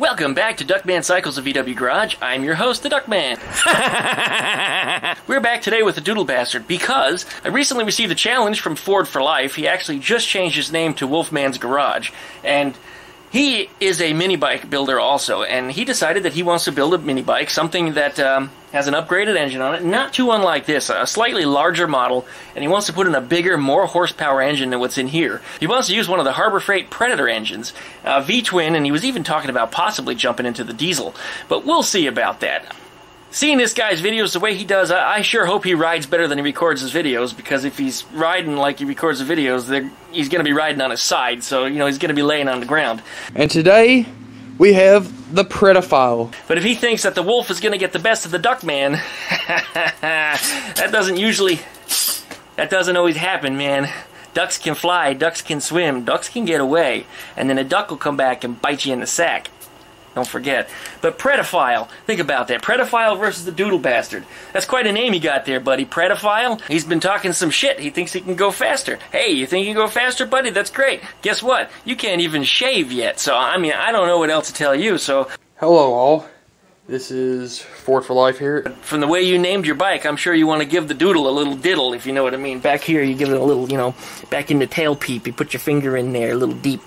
Welcome back to Duckman Cycles of VW Garage. I'm your host, the Duckman. We're back today with the DoodleBastard because I recently received a challenge from Ford for Life. He actually just changed his name to WOLFMAN'S Garage, and he is a mini bike builder also, and he decided that he wants to build a mini bike, something that has an upgraded engine on it, not too unlike this, a slightly larger model, and he wants to put in a bigger, more horsepower engine than what's in here. He wants to use one of the Harbor Freight Predator engines, V-twin, and he was even talking about possibly jumping into the diesel, but we'll see about that. Seeing this guy's videos the way he does, I sure hope he rides better than he records his videos, because if he's riding like he records the videos, he's going to be riding on his side, so, you know, he's going to be laying on the ground. And today, we have the Predophile. But if he thinks that the wolf is going to get the best of the Duckman, that doesn't always happen, man. Ducks can fly, ducks can swim, ducks can get away, and then a duck will come back and bite you in the sack. Don't forget. But Predophile, think about that. Predophile versus the DoodleBastard. That's quite a name you got there, buddy. Predophile, he's been talking some shit. He thinks he can go faster. Hey, you think you can go faster, buddy? That's great. Guess what? You can't even shave yet. So, I mean, I don't know what else to tell you, so... Hello, all. This is Ford for Life here. From the way you named your bike, I'm sure you want to give the doodle a little diddle, if you know what I mean. Back here, you give it a little, you know, back in the tailpipe, you put your finger in there a little deep,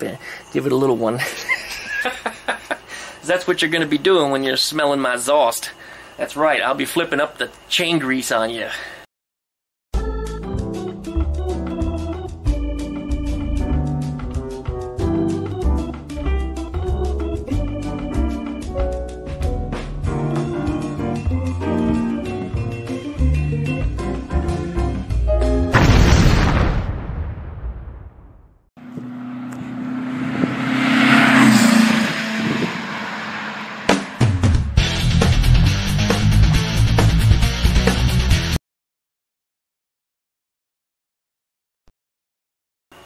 give it a little one. That's what you're going to be doing when you're smelling my exhaust. That's right, I'll be flipping up the chain grease on you.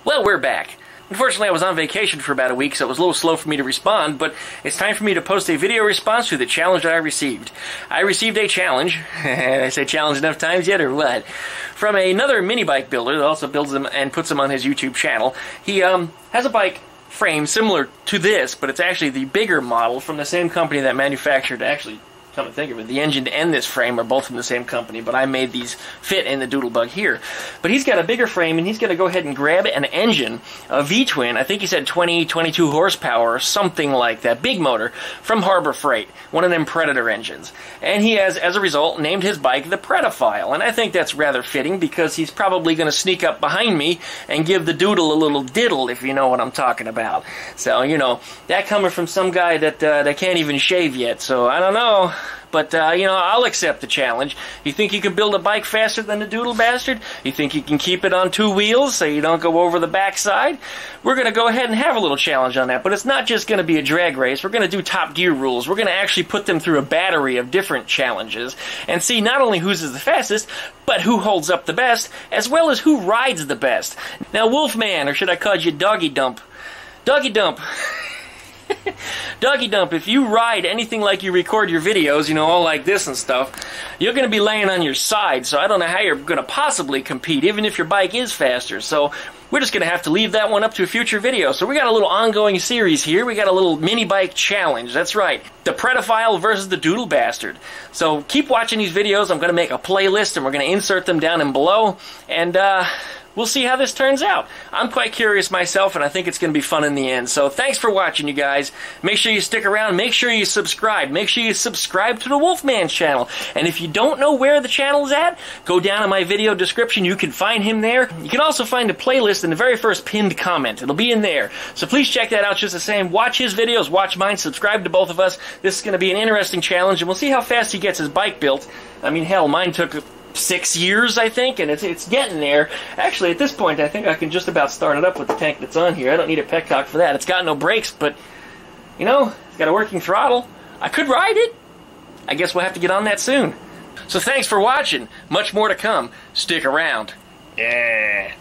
Well, we're back. Unfortunately, I was on vacation for about a week, so it was a little slow for me to respond, but it's time for me to post a video response to the challenge that I received. I received a challenge, I say challenge enough times yet, or what? From another mini bike builder that also builds them and puts them on his YouTube channel. He has a bike frame similar to this, but it's actually the bigger model from the same company that manufactured, actually, come to think of it, the engine and this frame are both from the same company, but I made these fit in the Doodlebug here. But he's got a bigger frame, and he's going to go ahead and grab an engine, a V-twin, I think he said 22 horsepower, or something like that, big motor, from Harbor Freight, one of them Predator engines. And he has, as a result, named his bike the Predophile, and I think that's rather fitting, because he's probably going to sneak up behind me and give the doodle a little diddle, if you know what I'm talking about. So, you know, that coming from some guy that can't even shave yet, so I don't know. But, you know, I'll accept the challenge. You think you can build a bike faster than the DoodleBastard? You think you can keep it on 2 wheels so you don't go over the backside? We're going to go ahead and have a little challenge on that. But it's not just going to be a drag race. We're going to do Top Gear rules. We're going to actually put them through a battery of different challenges and see not only whose is the fastest, but who holds up the best, as well as who rides the best. Now, Wolfman, or should I call you Doggy Dump? Doggy Dump. Doggy Dump, if you ride anything like you record your videos, you know, all like this and stuff, you're going to be laying on your side, so I don't know how you're going to possibly compete, even if your bike is faster. So we're just going to have to leave that one up to a future video. So we got a little ongoing series here. We got a little mini bike challenge. That's right. The Predophile versus the DoodleBastard. So keep watching these videos. I'm going to make a playlist, and we're going to insert them down and below. And, we'll see how this turns out. I'm quite curious myself, and I think it's going to be fun in the end. So thanks for watching, you guys. Make sure you stick around. Make sure you subscribe. Make sure you subscribe to the WOLFMAN'S channel. And if you don't know where the channel is at, go down in my video description. You can find him there. You can also find a playlist in the very first pinned comment. It'll be in there. So please check that out just the same. Watch his videos. Watch mine. Subscribe to both of us. This is going to be an interesting challenge, and we'll see how fast he gets his bike built. I mean, hell, mine took 6 years, I think, and it's getting there. Actually, at this point, I think I can just about start it up with the tank that's on here. I don't need a petcock for that. It's got no brakes, but, you know, it's got a working throttle. I could ride it. I guess we'll have to get on that soon. So thanks for watching. Much more to come. Stick around. Yeah.